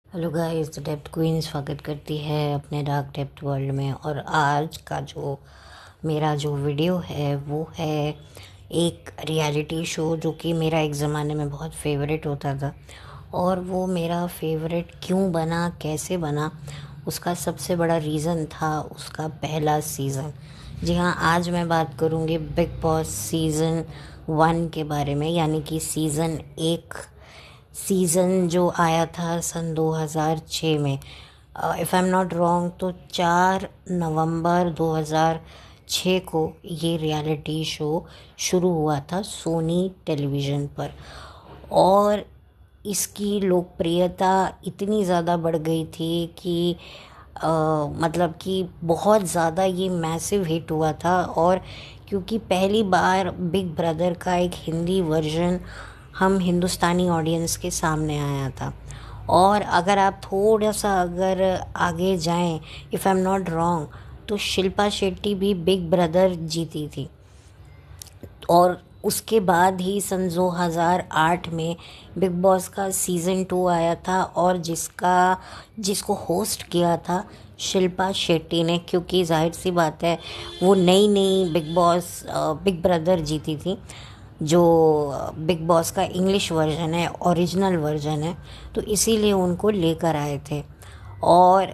Hello guys, the depth queen स्वागत करती है अपने डार्क डेप्थ वर्ल्ड में। और आज का जो मेरा जो वीडियो है वो है एक रियलिटी शो जो कि मेरा एक ज़माने में बहुत फेवरेट होता था। और वो मेरा फेवरेट क्यों बना, कैसे बना, उसका सबसे बड़ा रीज़न था उसका पहला सीज़न। जी हाँ, आज मैं बात करूँगी बिग बॉस सीज़न 1 के बारे में, यानी कि सीज़न 1 सीज़न जो आया था सन 2006 में। If I am not wrong तो 4 नवंबर 2006 को ये रियलिटी शो शुरू हुआ था सोनी टेलीविज़न पर। और इसकी लोकप्रियता इतनी ज़्यादा बढ़ गई थी कि मतलब कि बहुत ज़्यादा ये मैसिव हिट हुआ था। और क्योंकि पहली बार बिग ब्रदर का एक हिंदी वर्जन हम हिंदुस्तानी ऑडियंस के सामने आया था। और अगर आप थोड़ा सा अगर आगे जाएं, if I am not wrong, तो शिल्पा शेट्टी भी बिग ब्रदर जीती थी। और उसके बाद ही सन 2008 में बिग बॉस का सीज़न 2 आया था, और जिसको होस्ट किया था शिल्पा शेट्टी ने, क्योंकि जाहिर सी बात है वो नई नई बिग ब्रदर जीती थी। जो बिग बॉस का इंग्लिश वर्जन है, ओरिजिनल वर्जन है, तो इसीलिए उनको लेकर आए थे। और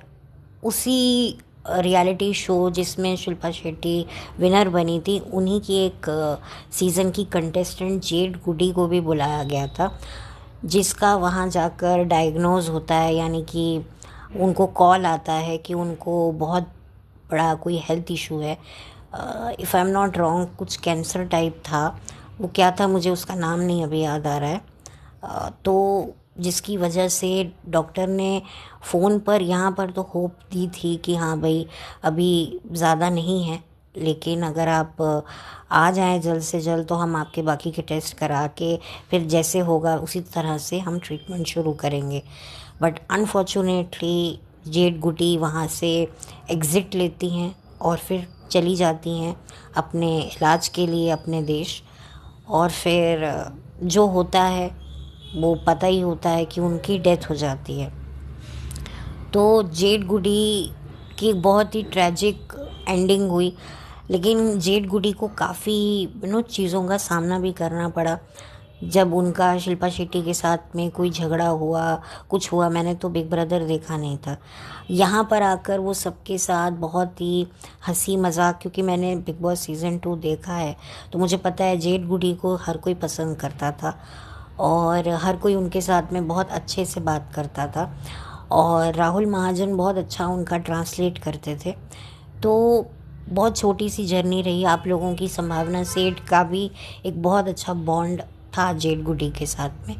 उसी रियलिटी शो जिसमें शिल्पा शेट्टी विनर बनी थी, उन्हीं की एक सीज़न की कंटेस्टेंट जेड गुडी को भी बुलाया गया था, जिसका वहाँ जाकर डायग्नोज होता है, यानी कि उनको कॉल आता है कि उनको बहुत बड़ा कोई हेल्थ इशू है। If I am not wrong कुछ कैंसर टाइप था, वो क्या था मुझे उसका नाम नहीं अभी याद आ रहा है। तो जिसकी वजह से डॉक्टर ने फ़ोन पर यहाँ पर तो होप दी थी कि हाँ भाई अभी ज़्यादा नहीं है, लेकिन अगर आप आ जाएं जल्द से जल्द तो हम आपके बाकी के टेस्ट करा के फिर जैसे होगा उसी तरह से हम ट्रीटमेंट शुरू करेंगे। बट अनफॉर्चुनेटली जेड गुटी वहाँ से एग्ज़िट लेती हैं और फिर चली जाती हैं अपने इलाज के लिए अपने देश। और फिर जो होता है वो पता ही होता है कि उनकी डेथ हो जाती है। तो जेड गुडी की बहुत ही ट्रैजिक एंडिंग हुई। लेकिन जेड गुडी को काफ़ी चीज़ों का सामना भी करना पड़ा। जब उनका शिल्पा शेट्टी के साथ में कोई झगड़ा हुआ, कुछ हुआ, मैंने तो बिग ब्रदर देखा नहीं था। यहाँ पर आकर वो सबके साथ बहुत ही हंसी मजाक, क्योंकि मैंने बिग बॉस सीज़न 2 देखा है तो मुझे पता है जेड गुडी को हर कोई पसंद करता था और हर कोई उनके साथ में बहुत अच्छे से बात करता था। और राहुल महाजन बहुत अच्छा उनका ट्रांसलेट करते थे। तो बहुत छोटी सी जर्नी रही आप लोगों की। संभावना सेठ का भी एक बहुत अच्छा बॉन्ड था जेड गुडी के साथ में।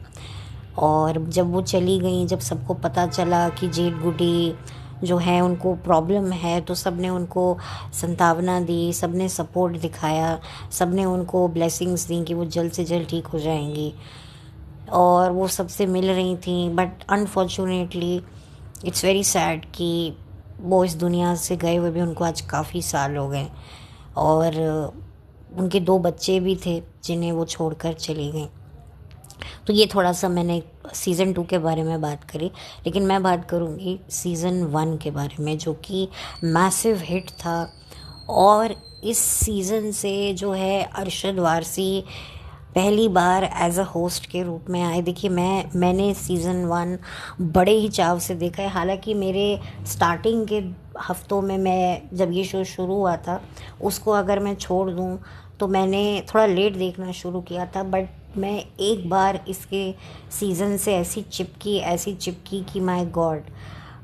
और जब वो चली गई, जब सबको पता चला कि जेड गुडी जो है उनको प्रॉब्लम है, तो सब ने उनको संतावना दी, सब ने सपोर्ट दिखाया, सब ने उनको ब्लेसिंग्स दी कि वो जल्द से जल्द ठीक हो जाएंगी। और वो सबसे मिल रही थी। But unfortunately it's very sad कि वो इस दुनिया से गए हुए भी उनको आज काफ़ी साल हो गए। और उनके 2 बच्चे भी थे जिन्हें वो छोड़कर चली गई। तो ये थोड़ा सा मैंने सीज़न 2 के बारे में बात करी। लेकिन मैं बात करूँगी सीज़न 1 के बारे में, जो कि मैसिव हिट था। और इस सीज़न से जो है अरशद वारसी पहली बार एज अ होस्ट के रूप में आए। देखिए मैंने सीज़न 1 बड़े ही चाव से देखा है। हालांकि मेरे स्टार्टिंग के हफ्तों में, मैं जब ये शो शुरू हुआ था, उसको अगर मैं छोड़ दूं तो मैंने थोड़ा लेट देखना शुरू किया था। बट मैं एक बार इसके सीज़न से ऐसी चिपकी कि माय गॉड,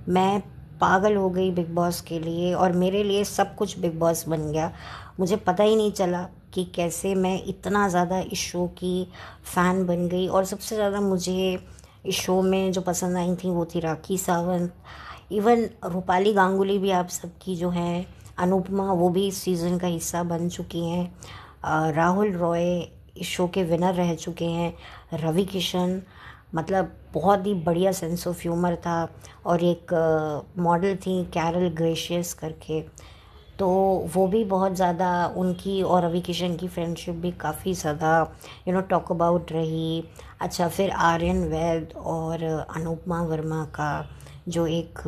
मैं पागल हो गई बिग बॉस के लिए। और मेरे लिए सब कुछ बिग बॉस बन गया। मुझे पता ही नहीं चला कि कैसे मैं इतना ज़्यादा इस शो की फ़ैन बन गई। और सबसे ज़्यादा मुझे इस शो में जो पसंद आई थी वो थी राखी सावंत। इवन रूपाली गांगुली भी आप सबकी जो है, अनुपमा, वो भी इस सीज़न का हिस्सा बन चुकी हैं। राहुल रॉय इस शो के विनर रह चुके हैं। रवि किशन, मतलब बहुत ही बढ़िया सेंस ऑफ ह्यूमर था। और एक मॉडल थी कैरल ग्रेशियस करके, तो वो भी बहुत ज़्यादा, उनकी और रवि किशन की फ्रेंडशिप भी काफ़ी ज़्यादा टॉक अबाउट रही। अच्छा, फिर आर्यन वैद और अनुपमा वर्मा का जो एक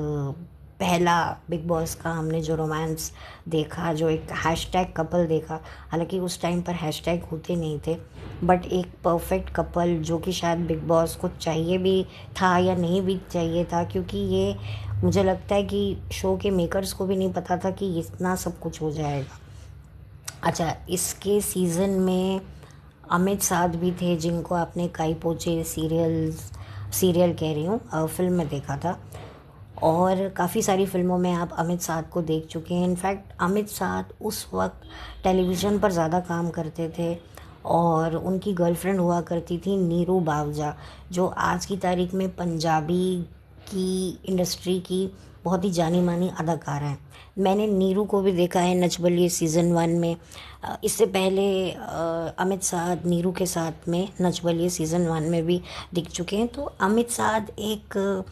पहला बिग बॉस का हमने जो रोमांस देखा, जो एक हैशटैग कपल देखा, हालांकि उस टाइम पर हैशटैग होते नहीं थे, बट एक परफेक्ट कपल जो कि शायद बिग बॉस को चाहिए भी था या नहीं भी चाहिए था, क्योंकि ये मुझे लगता है कि शो के मेकर्स को भी नहीं पता था कि इतना सब कुछ हो जाएगा। अच्छा, इसके सीज़न में अमित साध भी थे, जिनको आपने काई पोचे सीरियल कह रही हूँ, फिल्म में देखा था, और काफ़ी सारी फिल्मों में आप अमित साध को देख चुके हैं। इनफैक्ट अमित साध उस वक्त टेलीविज़न पर ज़्यादा काम करते थे, और उनकी गर्लफ्रेंड हुआ करती थी नीरू बावजा, जो आज की तारीख में पंजाबी की इंडस्ट्री की बहुत ही जानी मानी अदाकारा हैं। मैंने नीरू को भी देखा है नच बलिए सीज़न 1 में। इससे पहले अमित साध नीरू के साथ में नच बलिए सीज़न 1 में भी दिख चुके हैं। तो अमित साध एक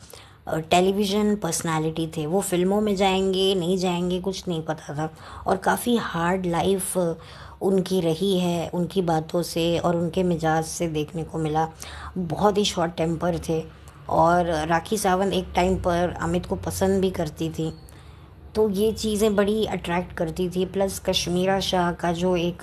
टेलीविज़न पर्सनालिटी थे। वो फिल्मों में जाएंगे नहीं जाएंगे कुछ नहीं पता था, और काफ़ी हार्ड लाइफ उनकी रही है, उनकी बातों से और उनके मिजाज से देखने को मिला। बहुत ही शॉर्ट टेम्पर थे, और राखी सावंत एक टाइम पर अमित को पसंद भी करती थी, तो ये चीज़ें बड़ी अट्रैक्ट करती थी। प्लस कश्मीरा शाह का जो एक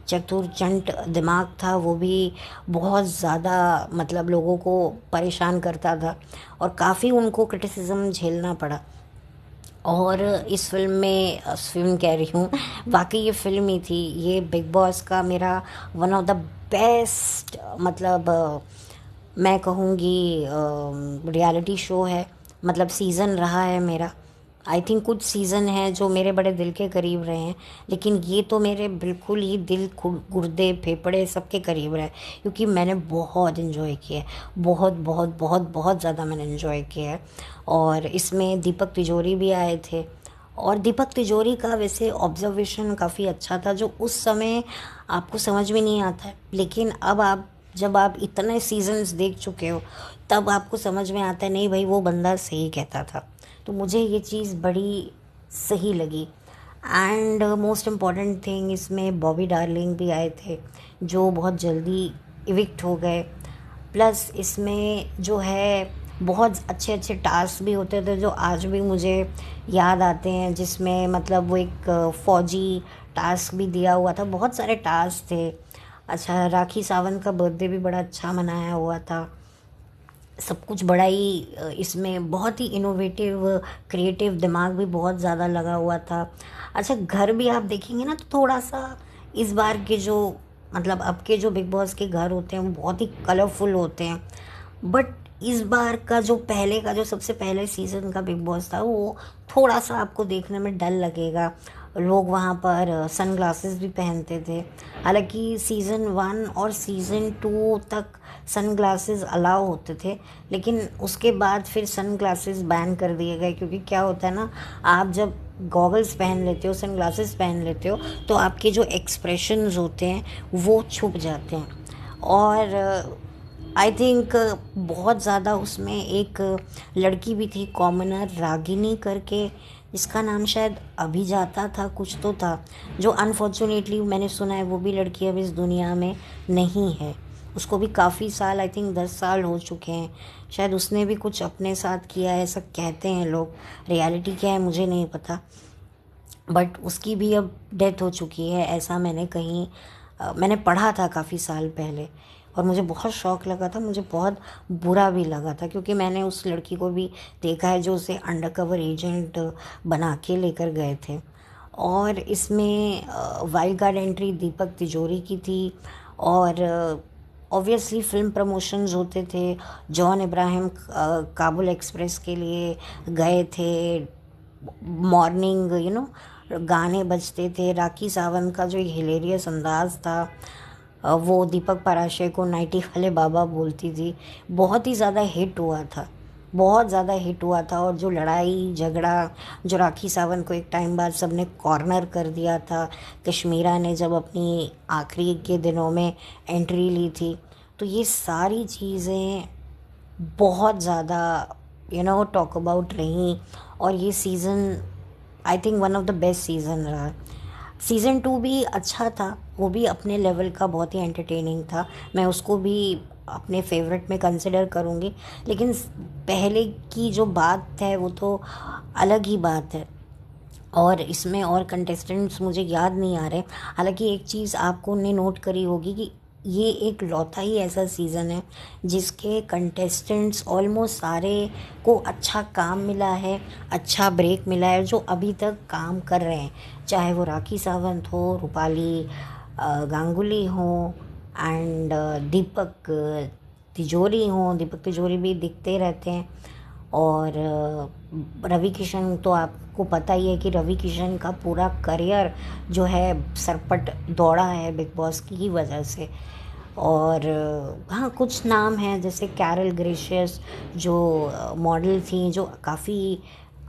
चतुर चंट दिमाग था, वो भी बहुत ज़्यादा मतलब लोगों को परेशान करता था, और काफ़ी उनको क्रिटिसिज्म झेलना पड़ा। और इस फिल्म कह रही हूँ, वाकई ये फिल्म ही थी। ये बिग बॉस का मेरा वन ऑफ द बेस्ट, मतलब मैं कहूँगी रियलिटी शो है, मतलब सीज़न रहा है मेरा। आई थिंक कुछ सीज़न हैं जो मेरे बड़े दिल के करीब रहे हैं, लेकिन ये तो मेरे बिल्कुल ही दिल गुर्दे फेफड़े सबके करीब रहे, क्योंकि मैंने बहुत इन्जॉय किया है, बहुत बहुत बहुत बहुत ज़्यादा मैंने इन्जॉय किया है। और इसमें दीपक तिजोरी भी आए थे, और दीपक तिजोरी का वैसे ऑब्जर्वेशन काफ़ी अच्छा था, जो उस समय आपको समझ में नहीं आता है, लेकिन अब जब आप इतने सीजन्स देख चुके हो, तब आपको समझ में आता है नहीं भाई वो बंदा सही कहता था। तो मुझे ये चीज़ बड़ी सही लगी। एंड मोस्ट इम्पॉर्टेंट थिंग, इसमें बॉबी डार्लिंग भी आए थे, जो बहुत जल्दी इविक्ट हो गए। प्लस इसमें जो है बहुत अच्छे अच्छे टास्क भी होते थे, जो आज भी मुझे याद आते हैं, जिसमें मतलब वो एक फ़ौजी टास्क भी दिया हुआ था, बहुत सारे टास्क थे। अच्छा, राखी सावंत का बर्थडे भी बड़ा अच्छा मनाया हुआ था। सब कुछ बड़ा ही इसमें बहुत ही इनोवेटिव क्रिएटिव दिमाग भी बहुत ज़्यादा लगा हुआ था। अच्छा, घर भी आप देखेंगे ना, तो थोड़ा सा इस बार के जो मतलब अब के जो बिग बॉस के घर होते हैं वो बहुत ही कलरफुल होते हैं, बट इस बार का जो पहले का जो सबसे पहले सीज़न का बिग बॉस था, वो थोड़ा सा आपको देखने में डल लगेगा। लोग वहाँ पर सन ग्लासेस भी पहनते थे, हालांकि सीज़न 1 और सीज़न 2 तक सन ग्लासेस अलाउ होते थे, लेकिन उसके बाद फिर सन ग्लासेस बैन कर दिए गए, क्योंकि क्या होता है ना, आप जब गॉगल्स पहन लेते हो, सन ग्लासेस पहन लेते हो, तो आपके जो एक्सप्रेशंस होते हैं वो छुप जाते हैं। और आई थिंक बहुत ज़्यादा उसमें एक लड़की भी थी, कॉमनर रागिनी करके, जिसका नाम शायद अभिजाता था, कुछ तो था, जो अनफॉर्चुनेटली मैंने सुना है वो भी लड़की अब इस दुनिया में नहीं है। उसको भी काफ़ी साल, आई थिंक 10 साल हो चुके हैं, शायद उसने भी कुछ अपने साथ किया है, ऐसा कहते हैं लोग। रियलिटी क्या है मुझे नहीं पता, बट उसकी भी अब डेथ हो चुकी है, ऐसा मैंने कहीं मैंने पढ़ा था काफ़ी साल पहले, और मुझे बहुत शौक़ लगा था, मुझे बहुत बुरा भी लगा था, क्योंकि मैंने उस लड़की को भी देखा है जो उसे अंडरकवर एजेंट बना के लेकर गए थे। और इसमें वाइल्ड कार्ड एंट्री दीपक तिजोरी की थी, और ऑब्वियसली फिल्म प्रमोशंस होते थे। जॉन इब्राहिम काबुल एक्सप्रेस के लिए गए थे, मॉर्निंग गाने बजते थे। राखी सावंत का जो हिलेरियस अंदाज था, वो दीपक पराशे को नाइटी वाले बाबा बोलती थी, बहुत ही ज़्यादा हिट हुआ था, बहुत ज़्यादा हिट हुआ था। और जो लड़ाई झगड़ा जो राखी सावंत को एक टाइम बाद सबने कॉर्नर कर दिया था, कश्मीरा ने जब अपनी आखिरी के दिनों में एंट्री ली थी, तो ये सारी चीज़ें बहुत ज़्यादा टॉक अबाउट रहीं। और ये season I think one of the best season रहा। सीज़न 2 भी अच्छा था, वो भी अपने लेवल का बहुत ही एंटरटेनिंग था, मैं उसको भी अपने फेवरेट में कंसिडर करूँगी। लेकिन पहले की जो बात है वो तो अलग ही बात है, और इसमें और कंटेस्टेंट्स मुझे याद नहीं आ रहे। हालांकि एक चीज़ आपको ने नोट करी होगी कि ये एक लौता ही ऐसा सीज़न है जिसके कंटेस्टेंट्स ऑलमोस्ट सारे को अच्छा काम मिला है, अच्छा ब्रेक मिला है, जो अभी तक काम कर रहे हैं, चाहे वो राखी सावंत हो, रूपाली गांगुली हो, एंड दीपक तिजोरी हो। दीपक तिजोरी भी दिखते रहते हैं। और रवि किशन तो आपको पता ही है कि रवि किशन का पूरा करियर जो है सरपट दौड़ा है बिग बॉस की वजह से। और हाँ, कुछ नाम हैं जैसे कैरल ग्रेशियस जो मॉडल थी, जो काफ़ी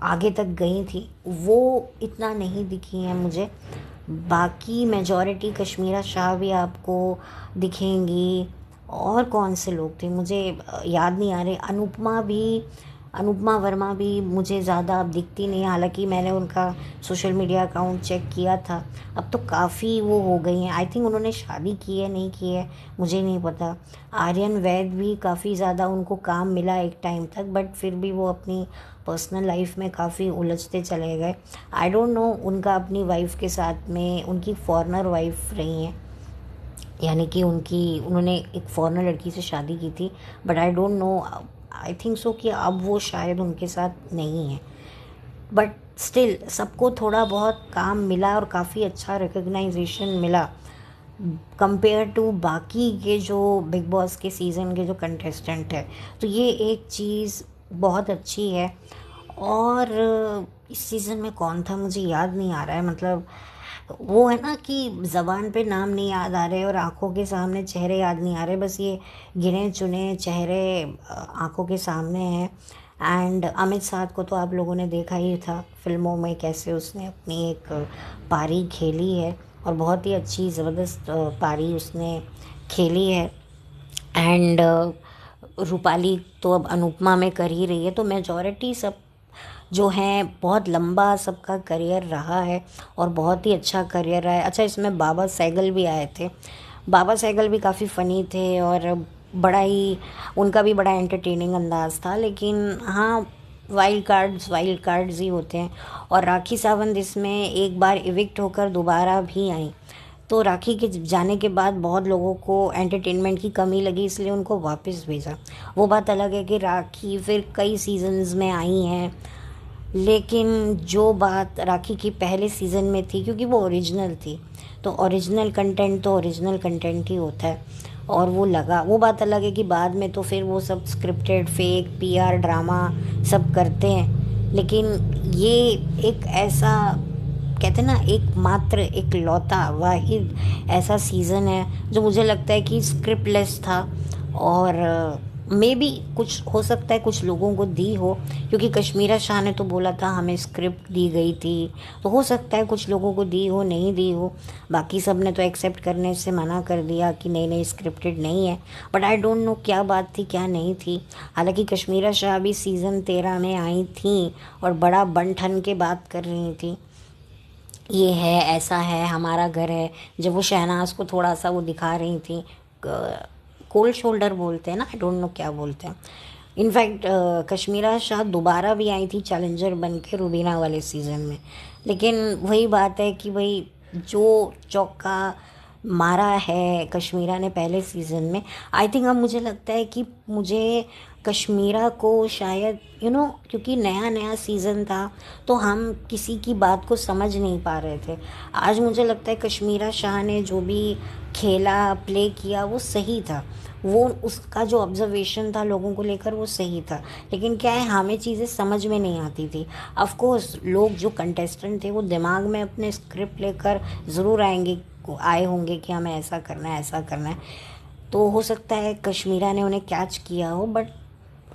आगे तक गई थी, वो इतना नहीं दिखी हैं मुझे। बाकी मेजॉरिटी कश्मीरा शाह भी आपको दिखेंगी। और कौन से लोग थे मुझे याद नहीं आ रहे। अनुपमा वर्मा भी मुझे ज़्यादा अब दिखती नहीं है, हालांकि मैंने उनका सोशल मीडिया अकाउंट चेक किया था। अब तो काफ़ी वो हो गई हैं, आई थिंक उन्होंने शादी की है, नहीं की है मुझे नहीं पता। आर्यन वैद भी काफ़ी ज़्यादा उनको काम मिला एक टाइम तक, बट फिर भी वो अपनी पर्सनल लाइफ में काफ़ी उलझते चले गए। आई डोंट नो, उनका अपनी वाइफ के साथ में, उनकी फॉरेनर वाइफ रही हैं, यानी कि उन्होंने एक फॉरेनर लड़की से शादी की थी, but I don't no, I think so कि अब वो शायद उनके साथ नहीं है। बट स्टिल सबको थोड़ा बहुत काम मिला और काफ़ी अच्छा रिकग्नाइजेशन मिला कंपेयर टू बाकी के जो बिग बॉस के सीज़न के जो कंटेस्टेंट है। तो ये एक चीज़ बहुत अच्छी है। और इस सीज़न में कौन था मुझे याद नहीं आ रहा है, मतलब वो है ना कि ज़बान पे नाम नहीं याद आ रहे और आंखों के सामने चेहरे याद नहीं आ रहे, बस ये गिने चुने चेहरे आंखों के सामने हैं। एंड अमित साध को तो आप लोगों ने देखा ही था फिल्मों में, कैसे उसने अपनी एक पारी खेली है, और बहुत ही अच्छी ज़बरदस्त पारी उसने खेली है। एंड रूपाली तो अब अनुपमा में कर ही रही है, तो मेजॉरिटी सब जो हैं, बहुत लंबा सबका करियर रहा है और बहुत ही अच्छा करियर रहा है। अच्छा, इसमें बाबा सहगल भी आए थे। बाबा सहगल भी काफ़ी फ़नी थे और बड़ा ही उनका भी बड़ा एंटरटेनिंग अंदाज़ था। लेकिन हाँ, वाइल्ड कार्ड्स ही होते हैं। और राखी सावंत इसमें एक बार इविक्ट होकर दोबारा भी आई, तो राखी के जाने के बाद बहुत लोगों को एंटरटेनमेंट की कमी लगी, इसलिए उनको वापस भेजा। वो बात अलग है कि राखी फिर कई सीजन्स में आई हैं, लेकिन जो बात राखी की पहले सीज़न में थी, क्योंकि वो ओरिजिनल थी, तो ओरिजिनल कंटेंट ही होता है, और वो लगा। वो बात अलग है कि बाद में तो फिर वो सब स्क्रिप्टेड फेक पीआर ड्रामा सब करते हैं। लेकिन ये एक ऐसा, कहते हैं ना, एक मात्र एक लौता वाहिद ऐसा सीज़न है जो मुझे लगता है कि स्क्रिप्टलेस था। और मे बी कुछ हो सकता है कुछ लोगों को दी हो, क्योंकि कश्मीरा शाह ने तो बोला था हमें स्क्रिप्ट दी गई थी, तो हो सकता है कुछ लोगों को दी हो, नहीं दी हो। बाकी सब ने तो एक्सेप्ट करने से मना कर दिया कि नहीं नहीं, स्क्रिप्टेड नहीं है। बट आई डोंट नो क्या बात थी क्या नहीं थी। हालांकि कश्मीरा शाह भी सीज़न 13 में आई थी और बड़ा बन ठन के बात कर रही थी, ये है, ऐसा है, हमारा घर है। जब वो शहनाज को थोड़ा सा वो दिखा रही थी, कोल्ड शोल्डर बोलते हैं ना, आई डोंट नो क्या बोलते हैं। इनफैक्ट कश्मीरा शाह दोबारा भी आई थी चैलेंजर बन के रुबीना वाले सीज़न में। लेकिन वही बात है कि भाई, जो चौका मारा है कश्मीरा ने पहले सीज़न में, आई थिंक अब मुझे लगता है कि मुझे कश्मीरा को शायद क्योंकि नया नया सीज़न था, तो हम किसी की बात को समझ नहीं पा रहे थे। आज मुझे लगता है कश्मीरा शाह ने जो भी खेला, प्ले किया, वो सही था। वो उसका जो ऑब्जर्वेशन था लोगों को लेकर, वो सही था। लेकिन क्या है, हमें चीज़ें समझ में नहीं आती थी। ऑफ कोर्स लोग जो कंटेस्टेंट थे वो दिमाग में अपने स्क्रिप्ट लेकर ज़रूर आए होंगे कि हमें ऐसा करना है, ऐसा करना है। तो हो सकता है कश्मीरा ने उन्हें कैच किया हो, बट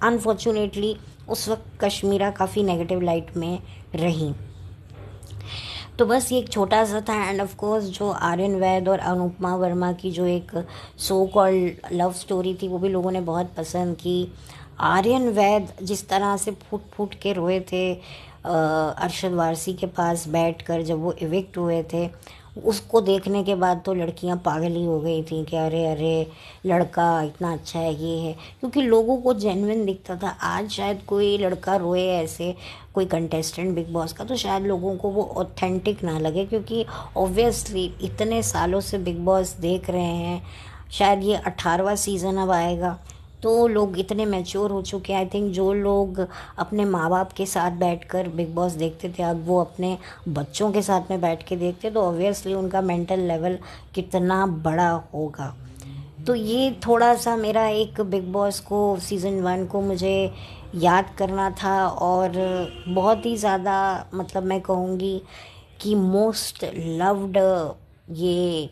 अनफॉर्चुनेटली उस वक्त कश्मीरा काफ़ी नेगेटिव लाइट में रही। तो बस ये एक छोटा सा था। एंड ऑफ कोर्स जो आर्यन वैद और अनुपमा वर्मा की जो एक सो कॉल्ड लव स्टोरी थी, वो भी लोगों ने बहुत पसंद की। आर्यन वैद जिस तरह से फूट फूट के रोए थे अरशद वारसी के पास बैठकर जब वो इविक्ट हुए थे, उसको देखने के बाद तो लड़कियां पागल ही हो गई थी कि अरे अरे लड़का इतना अच्छा है, ये है, क्योंकि लोगों को जेन्युइन दिखता था। आज शायद कोई लड़का रोए ऐसे, कोई कंटेस्टेंट बिग बॉस का, तो शायद लोगों को वो ऑथेंटिक ना लगे, क्योंकि ऑब्वियसली इतने सालों से बिग बॉस देख रहे हैं, शायद ये 18वां सीज़न अब आएगा, तो लोग इतने मैच्योर हो चुके हैं। आई थिंक जो लोग अपने माँ बाप के साथ बैठकर बिग बॉस देखते थे, अब वो अपने बच्चों के साथ में बैठ के देखते, तो ऑब्वियसली उनका मेंटल लेवल कितना बड़ा होगा। तो ये थोड़ा सा मेरा एक बिग बॉस को सीज़न 1 को मुझे याद करना था, और बहुत ही ज़्यादा मतलब मैं कहूँगी कि मोस्ट लव्ड ये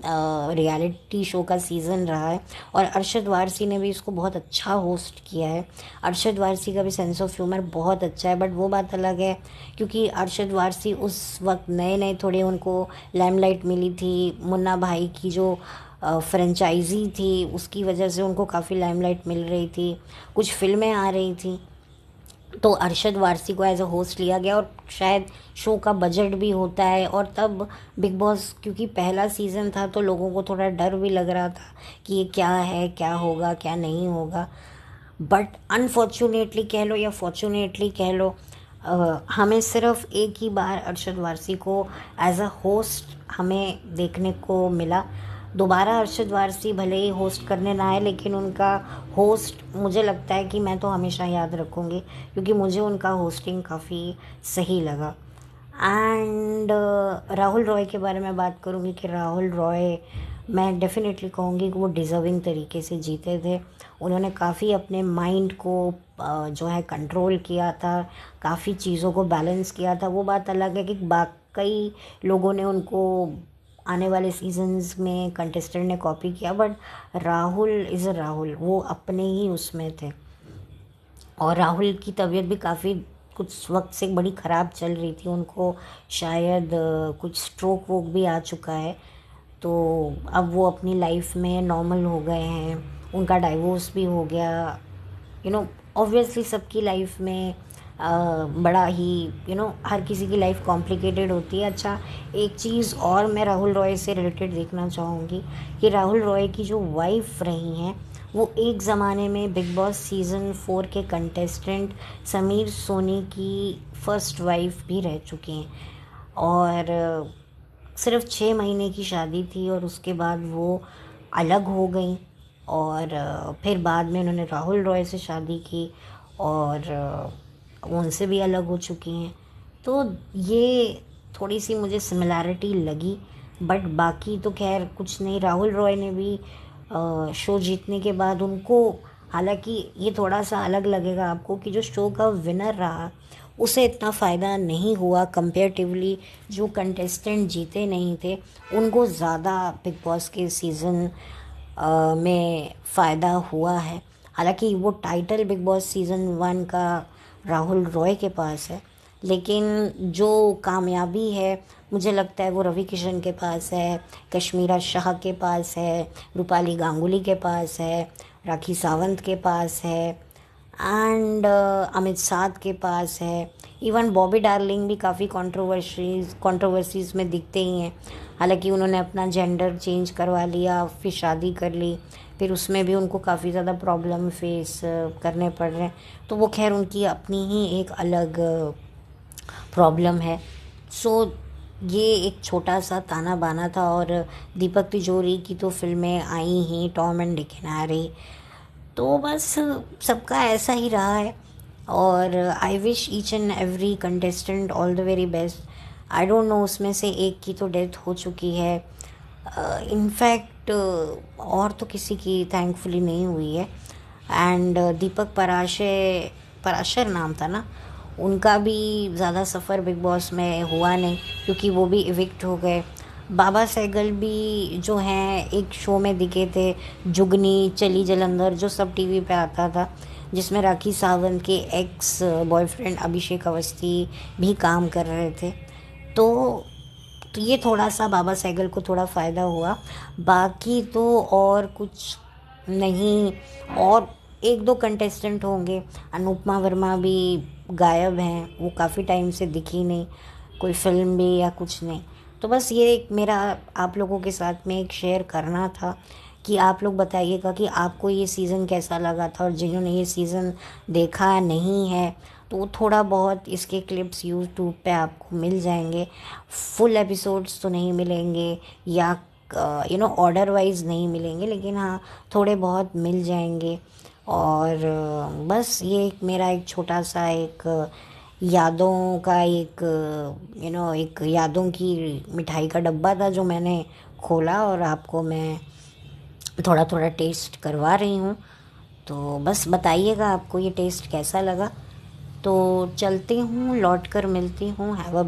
रियलिटी शो का सीज़न रहा है। और अरशद वारसी ने भी इसको बहुत अच्छा होस्ट किया है। अरशद वारसी का भी सेंस ऑफ ह्यूमर बहुत अच्छा है, बट वो बात अलग है क्योंकि अरशद वारसी उस वक्त नए नए थोड़े उनको लाइमलाइट मिली थी, मुन्ना भाई की जो फ्रेंचाइजी थी उसकी वजह से उनको काफ़ी लाइमलाइट मिल रही थी, कुछ फिल्में आ रही थी, तो अरशद वारसी को एज अ होस्ट लिया गया। और शायद शो का बजट भी होता है, और तब बिग बॉस क्योंकि पहला सीज़न था तो लोगों को थोड़ा डर भी लग रहा था कि ये क्या है, क्या होगा क्या नहीं होगा। बट अनफॉर्चुनेटली कह लो या फॉर्चुनेटली कह लो, हमें सिर्फ एक ही बार अरशद वारसी को एज अ होस्ट हमें देखने को मिला। दोबारा अरशद वारसी भले ही होस्ट करने ना आए, लेकिन उनका होस्ट मुझे लगता है कि मैं तो हमेशा याद रखूँगी, क्योंकि मुझे उनका होस्टिंग काफ़ी सही लगा। एंड राहुल रॉय के बारे में बात करूँगी कि राहुल रॉय, मैं डेफिनेटली कहूँगी कि वो डिज़र्विंग तरीके से जीते थे। उन्होंने काफ़ी अपने माइंड को जो है कंट्रोल किया था, काफ़ी चीज़ों को बैलेंस किया था। वो बात अलग है कि बाकी लोगों ने उनको आने वाले सीजन्स में कंटेस्टेंट ने कॉपी किया, but Rahul is a Rahul, वो अपने ही उसमें थे। और राहुल की तबीयत भी काफ़ी कुछ वक्त से बड़ी ख़राब चल रही थी, उनको शायद कुछ स्ट्रोक वोक भी आ चुका है, तो अब वो अपनी लाइफ में नॉर्मल हो गए हैं, उनका डाइवोर्स भी हो गया। ऑब्वियसली सबकी लाइफ में बड़ा ही हर किसी की लाइफ कॉम्प्लिकेटेड होती है। अच्छा, एक चीज़ और मैं राहुल रॉय से रिलेटेड देखना चाहूँगी कि राहुल रॉय की जो वाइफ रही हैं, वो एक ज़माने में बिग बॉस सीज़न 4 के कंटेस्टेंट समीर सोनी की फर्स्ट वाइफ भी रह चुकी हैं। और सिर्फ 6 महीने की शादी थी और उसके बाद वो अलग हो गई, और फिर बाद में उन्होंने राहुल रॉय से शादी की, और उनसे भी अलग हो चुकी हैं। तो ये थोड़ी सी मुझे सिमिलैरिटी लगी, बट बाकी तो खैर कुछ नहीं। राहुल रॉय ने भी शो जीतने के बाद उनको, हालांकि ये थोड़ा सा अलग लगेगा आपको कि जो शो का विनर रहा उसे इतना फ़ायदा नहीं हुआ कंपेरेटिवली, जो कंटेस्टेंट जीते नहीं थे उनको ज़्यादा बिग बॉस के सीज़न में फ़ायदा हुआ है। हालांकि वो टाइटल बिग बॉस सीज़न 1 का राहुल रॉय के पास है, लेकिन जो कामयाबी है मुझे लगता है वो रवि किशन के पास है, कश्मीरा शाह के पास है, रूपाली गांगुली के पास है, राखी सावंत के पास है, एंड अमित साध के पास है। इवन बॉबी डार्लिंग भी काफ़ी कंट्रोवर्सीज में दिखते ही हैं। हालांकि उन्होंने अपना जेंडर चेंज करवा लिया, फिर शादी कर ली, फिर उसमें भी उनको काफ़ी ज़्यादा प्रॉब्लम फेस करने पड़ रहे हैं, तो वो खैर उनकी अपनी ही एक अलग प्रॉब्लम है। सो ये एक छोटा सा ताना बाना था। और दीपक तिजोरी की तो फिल्में आई ही, Tom and Dick and Harry, तो बस सबका ऐसा ही रहा है। और I wish each and every contestant all the very best. I don't know, उसमें से एक की तो डेथ हो चुकी है, इनफैक्ट और तो किसी की थैंकफुली नहीं हुई है। एंड दीपक पराशर नाम था ना, उनका भी ज़्यादा सफ़र बिग बॉस में हुआ नहीं, क्योंकि वो भी इविक्ट हो गए। बाबा सहगल भी जो हैं एक शो में दिखे थे, जुगनी चली जलंधर, जो सब टीवी पे आता था, जिसमें राखी सावंत के एक्स बॉयफ्रेंड अभिषेक अवस्थी भी काम कर रहे थे। तो ये थोड़ा सा बाबा सहगल को थोड़ा फ़ायदा हुआ, बाकी तो और कुछ नहीं। और एक दो कंटेस्टेंट होंगे, अनुपमा वर्मा भी गायब हैं, वो काफ़ी टाइम से दिखी नहीं, कोई फिल्म भी या कुछ नहीं। तो बस ये एक मेरा आप लोगों के साथ में एक शेयर करना था कि आप लोग बताइएगा कि आपको ये सीज़न कैसा लगा था, और जिन्होंने ये सीज़न देखा नहीं है तो थोड़ा बहुत इसके क्लिप्स यूट्यूब पे आपको मिल जाएंगे। फुल एपिसोड्स तो नहीं मिलेंगे, या ऑर्डर वाइज नहीं मिलेंगे, लेकिन हाँ थोड़े बहुत मिल जाएंगे। और बस ये एक मेरा एक छोटा सा एक यादों का एक एक यादों की मिठाई का डब्बा था जो मैंने खोला, और आपको मैं थोड़ा थोड़ा टेस्ट करवा रही हूँ। तो बस बताइएगा आपको ये टेस्ट कैसा लगा। तो चलती हूँ, लौट कर मिलती हूँ। Have a